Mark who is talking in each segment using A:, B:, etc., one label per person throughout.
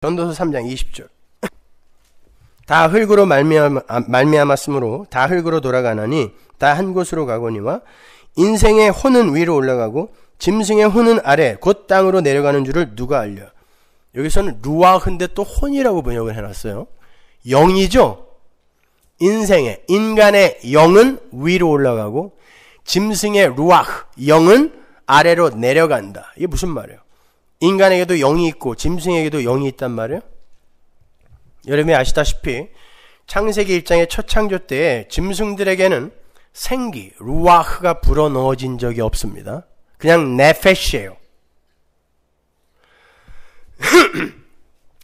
A: 전도서 3장 20절. 다 흙으로 말미암았으므로 다 흙으로 돌아가나니 다 한 곳으로 가거니와 인생의 혼은 위로 올라가고 짐승의 혼은 아래 곧 땅으로 내려가는 줄을 누가 알려. 여기서는 루아흐인데 또 혼이라고 번역을 해놨어요. 영이죠. 인간의 영은 위로 올라가고 짐승의 루아흐, 영은 아래로 내려간다. 이게 무슨 말이에요? 인간에게도 영이 있고 짐승에게도 영이 있단 말이에요. 여러분이 아시다시피 창세기 1장의 첫 창조 때에 짐승들에게는 생기, 루아흐가 불어넣어진 적이 없습니다. 그냥 네페시예요.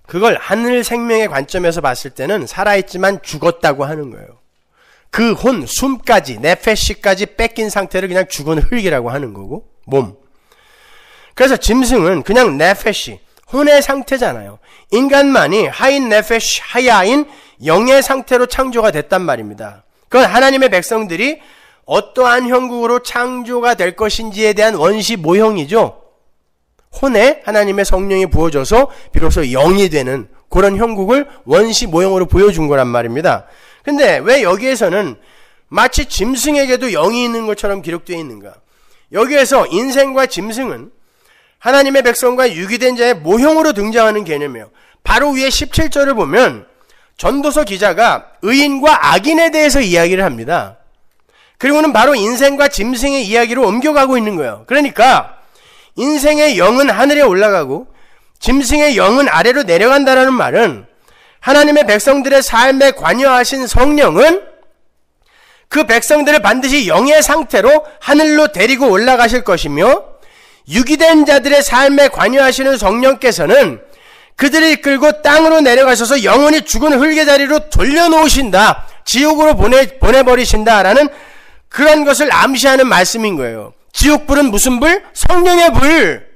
A: 그걸 하늘 생명의 관점에서 봤을 때는 살아있지만 죽었다고 하는 거예요. 그 혼, 숨까지, 네페시까지 뺏긴 상태를 그냥 죽은 흙이라고 하는 거고, 몸. 그래서 짐승은 그냥 네페시, 혼의 상태잖아요. 인간만이 하인 네페시, 하야인 영의 상태로 창조가 됐단 말입니다. 그건 하나님의 백성들이 어떠한 형국으로 창조가 될 것인지에 대한 원시 모형이죠. 혼에 하나님의 성령이 부어져서 비로소 영이 되는 그런 형국을 원시 모형으로 보여준 거란 말입니다. 근데 왜 여기에서는 마치 짐승에게도 영이 있는 것처럼 기록되어 있는가? 여기에서 인생과 짐승은 하나님의 백성과 유기된 자의 모형으로 등장하는 개념이에요. 바로 위에 17절을 보면 전도서 기자가 의인과 악인에 대해서 이야기를 합니다. 그리고는 바로 인생과 짐승의 이야기로 옮겨가고 있는 거예요. 그러니까 인생의 영은 하늘에 올라가고 짐승의 영은 아래로 내려간다는 말은 하나님의 백성들의 삶에 관여하신 성령은 그 백성들을 반드시 영의 상태로 하늘로 데리고 올라가실 것이며, 유기된 자들의 삶에 관여하시는 성령께서는 그들을 이끌고 땅으로 내려가셔서 영원히 죽은 흙의 자리로 돌려놓으신다, 지옥으로 보내버리신다라는 그런 것을 암시하는 말씀인 거예요. 지옥불은 무슨 불? 성령의 불.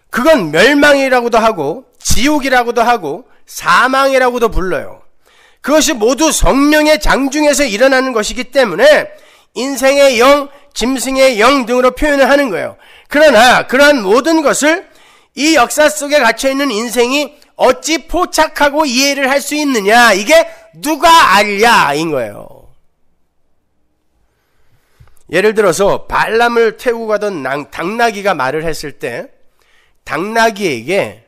A: 그건 멸망이라고도 하고 지옥이라고도 하고 사망이라고도 불러요. 그것이 모두 성령의 장중에서 일어나는 것이기 때문에 인생의 영, 짐승의 영 등으로 표현을 하는 거예요. 그러나 그러한 모든 것을 이 역사 속에 갇혀있는 인생이 어찌 포착하고 이해를 할 수 있느냐, 이게 누가 알냐인 거예요. 예를 들어서 발람을 태우고 가던 당나귀가 말을 했을 때 당나귀에게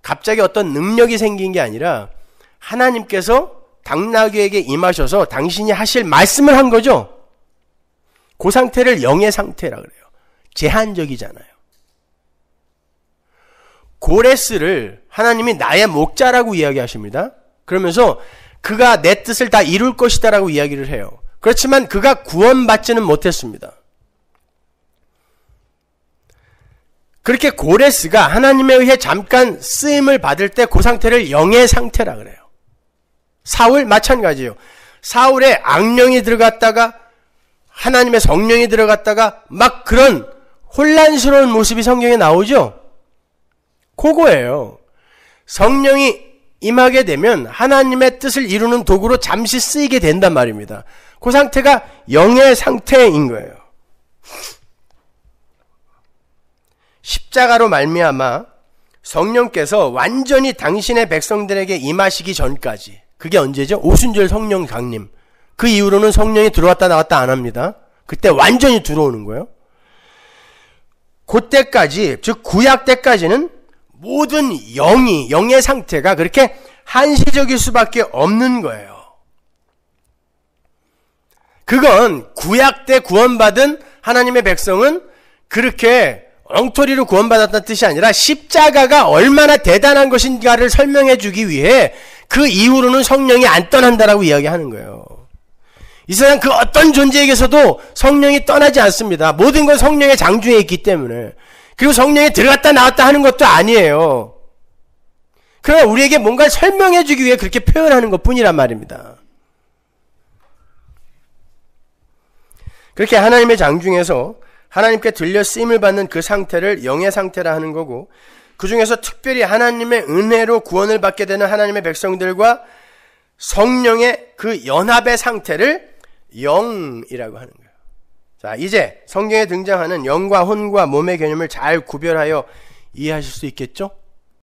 A: 갑자기 어떤 능력이 생긴 게 아니라 하나님께서 당나귀에게 임하셔서 당신이 하실 말씀을 한 거죠. 그 상태를 영의 상태라 그래요. 제한적이잖아요. 고레스를 하나님이 나의 목자라고 이야기하십니다. 그러면서 그가 내 뜻을 다 이룰 것이다 라고 이야기를 해요. 그렇지만 그가 구원받지는 못했습니다. 그렇게 고레스가 하나님에 의해 잠깐 쓰임을 받을 때 그 상태를 영의 상태라 그래요. 사울 마찬가지예요. 사울의 악령이 들어갔다가 하나님의 성령이 들어갔다가 막 그런 혼란스러운 모습이 성경에 나오죠. 그거예요. 성령이 임하게 되면 하나님의 뜻을 이루는 도구로 잠시 쓰이게 된단 말입니다. 그 상태가 영의 상태인 거예요. 십자가로 말미암아 성령께서 완전히 당신의 백성들에게 임하시기 전까지, 그게 언제죠? 오순절 성령 강림. 그 이후로는 성령이 들어왔다 나왔다 안 합니다. 그때 완전히 들어오는 거예요. 그때까지, 즉 구약 때까지는 모든 영의 상태가 그렇게 한시적일 수밖에 없는 거예요. 그건 구약 때 구원받은 하나님의 백성은 그렇게 엉터리로 구원받았다는 뜻이 아니라 십자가가 얼마나 대단한 것인가를 설명해 주기 위해 그 이후로는 성령이 안 떠난다라고 이야기하는 거예요. 이 세상 그 어떤 존재에게서도 성령이 떠나지 않습니다. 모든 건 성령의 장중에 있기 때문에. 그리고 성령이 들어갔다 나왔다 하는 것도 아니에요. 그러나 우리에게 뭔가를 설명해 주기 위해 그렇게 표현하는 것 뿐이란 말입니다. 그렇게 하나님의 장중에서 하나님께 들려 쓰임을 받는 그 상태를 영의 상태라 하는 거고, 그 중에서 특별히 하나님의 은혜로 구원을 받게 되는 하나님의 백성들과 성령의 그 연합의 상태를 영이라고 하는 거예요. 자, 이제 성경에 등장하는 영과 혼과 몸의 개념을 잘 구별하여 이해하실 수 있겠죠?